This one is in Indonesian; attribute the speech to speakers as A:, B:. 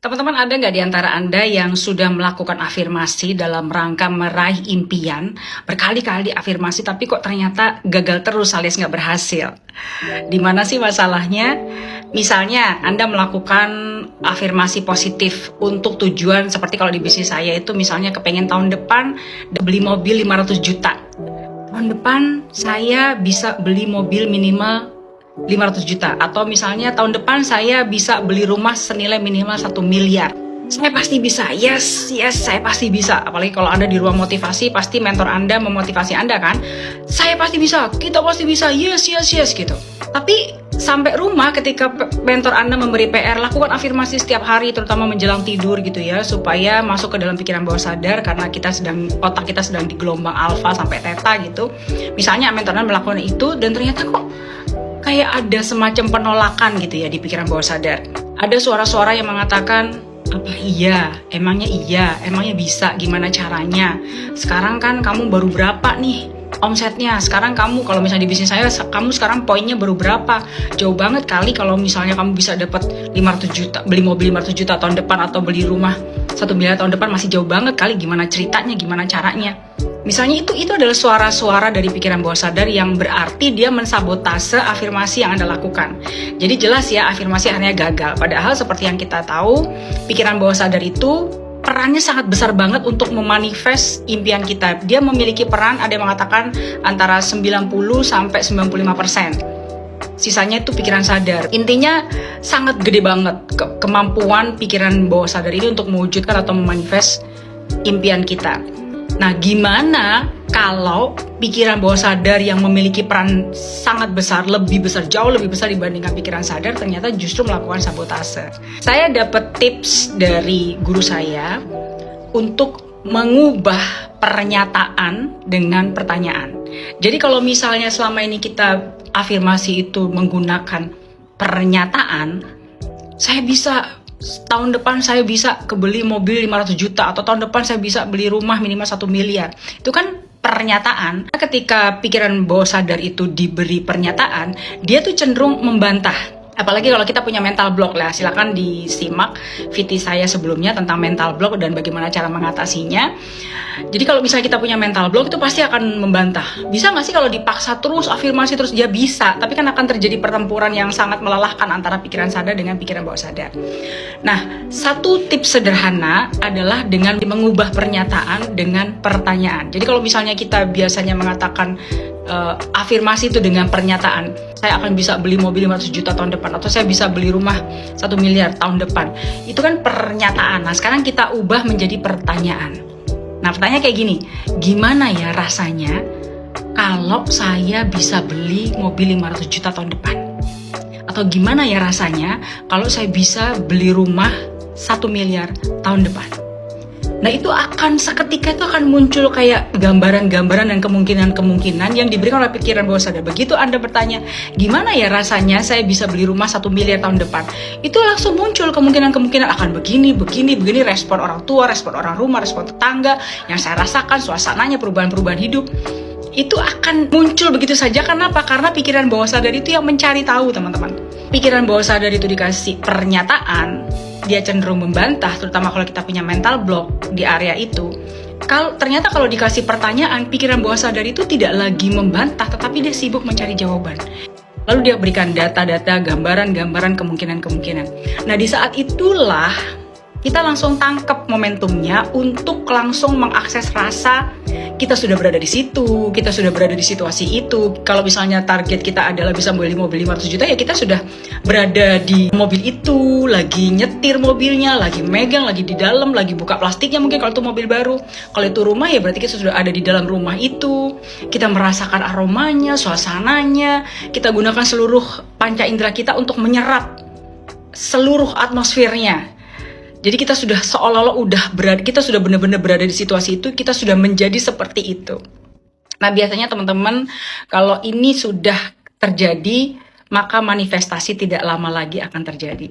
A: Teman-teman, ada nggak di antara Anda yang sudah melakukan afirmasi dalam rangka meraih impian, berkali-kali afirmasi tapi kok ternyata gagal terus alias nggak berhasil? Di mana sih masalahnya? Misalnya Anda melakukan afirmasi positif untuk tujuan seperti kalau di bisnis saya itu misalnya kepengen tahun depan beli mobil 500 juta. Tahun depan saya bisa beli mobil minimal 500 juta, atau misalnya tahun depan saya bisa beli rumah senilai minimal 1 miliar. Saya pasti bisa, yes, saya pasti bisa. Apalagi kalau Anda di ruang motivasi, pasti mentor Anda memotivasi Anda kan. Saya pasti bisa, kita pasti bisa, yes gitu. Tapi sampai rumah ketika mentor Anda memberi PR, lakukan afirmasi setiap hari, terutama menjelang tidur gitu ya, supaya masuk ke dalam pikiran bawah sadar, karena otak kita sedang di gelombang alfa sampai theta gitu. Misalnya mentor Anda melakukan itu dan ternyata kok kayak ada semacam penolakan gitu ya di pikiran bawah sadar. Ada suara-suara yang mengatakan, apa iya, emangnya bisa, gimana caranya? Sekarang kan kamu baru berapa nih omsetnya? Sekarang kamu, kalau misalnya di bisnis saya, kamu sekarang poinnya baru berapa? Jauh banget kali kalau misalnya kamu bisa dapat 500 juta, beli mobil 500 juta tahun depan, atau beli rumah 1 miliar tahun depan, masih jauh banget kali, gimana ceritanya, gimana caranya? Misalnya itu adalah suara-suara dari pikiran bawah sadar yang berarti dia mensabotase afirmasi yang Anda lakukan. Jadi jelas ya, afirmasi akhirnya gagal. Padahal seperti yang kita tahu, pikiran bawah sadar itu perannya sangat besar banget untuk memanifest impian kita. Dia memiliki peran, ada yang mengatakan antara 90 sampai 95%. Sisanya itu pikiran sadar. Intinya sangat gede banget kemampuan pikiran bawah sadar ini untuk mewujudkan atau memanifest impian kita. Nah, gimana kalau pikiran bawah sadar yang memiliki peran sangat besar, jauh lebih besar dibandingkan pikiran sadar, ternyata justru melakukan sabotase? Saya dapat tips dari guru saya untuk mengubah pernyataan dengan pertanyaan. Jadi kalau misalnya selama ini kita afirmasi itu menggunakan pernyataan, saya bisa, tahun depan saya bisa kebeli mobil 500 juta, atau tahun depan saya bisa beli rumah minimal 1 miliar. Itu kan pernyataan. Ketika pikiran bawah sadar itu diberi pernyataan, dia tuh cenderung membantah. Apalagi kalau kita punya mental block lah, silakan disimak VT saya sebelumnya tentang mental block dan bagaimana cara mengatasinya. Jadi kalau misalnya kita punya mental block, itu pasti akan membantah. Bisa nggak sih kalau dipaksa terus, afirmasi terus? Dia bisa, tapi kan akan terjadi pertempuran yang sangat melelahkan antara pikiran sadar dengan pikiran bawah sadar. Nah, satu tips sederhana adalah dengan mengubah pernyataan dengan pertanyaan. Jadi kalau misalnya kita biasanya mengatakan afirmasi itu dengan pernyataan, saya akan bisa beli mobil 500 juta tahun depan, atau saya bisa beli rumah 1 miliar tahun depan. Itu kan pernyataan. Nah, sekarang kita ubah menjadi pertanyaan. Nah, pertanyaan kayak gini, gimana ya rasanya kalau saya bisa beli mobil 500 juta tahun depan? Atau gimana ya rasanya kalau saya bisa beli rumah 1 miliar tahun depan? Nah, itu akan seketika itu akan muncul kayak gambaran-gambaran dan kemungkinan-kemungkinan yang diberikan oleh pikiran bawah sadar. Begitu Anda bertanya, gimana ya rasanya saya bisa beli rumah 1 miliar tahun depan? Itu langsung muncul kemungkinan-kemungkinan akan begini, respon orang tua, respon orang rumah, respon tetangga, yang saya rasakan, suasananya, perubahan-perubahan hidup. Itu akan muncul begitu saja. Kenapa? Karena pikiran bawah sadar itu yang mencari tahu, teman-teman. Pikiran bawah sadar itu dikasih pernyataan, dia cenderung membantah, terutama kalau kita punya mental block di area itu. Ternyata kalau dikasih pertanyaan, pikiran bawah sadar itu tidak lagi membantah, tetapi dia sibuk mencari jawaban. Lalu dia berikan data-data, gambaran-gambaran, kemungkinan-kemungkinan. Nah, di saat itulah kita langsung tangkap momentumnya untuk langsung mengakses rasa kita sudah berada di situ, kita sudah berada di situasi itu. Kalau misalnya target kita adalah bisa beli mobil 500 juta, ya kita sudah berada di mobil itu, lagi nyetir mobilnya, lagi megang, lagi di dalam, lagi buka plastiknya mungkin kalau itu mobil baru. Kalau itu rumah, ya berarti kita sudah ada di dalam rumah itu. Kita merasakan aromanya, suasananya. Kita gunakan seluruh panca indera kita untuk menyerap seluruh atmosfernya. Jadi kita sudah seolah-olah kita sudah benar-benar berada di situasi itu, kita sudah menjadi seperti itu. Nah, biasanya teman-teman, kalau ini sudah terjadi, maka manifestasi tidak lama lagi akan terjadi.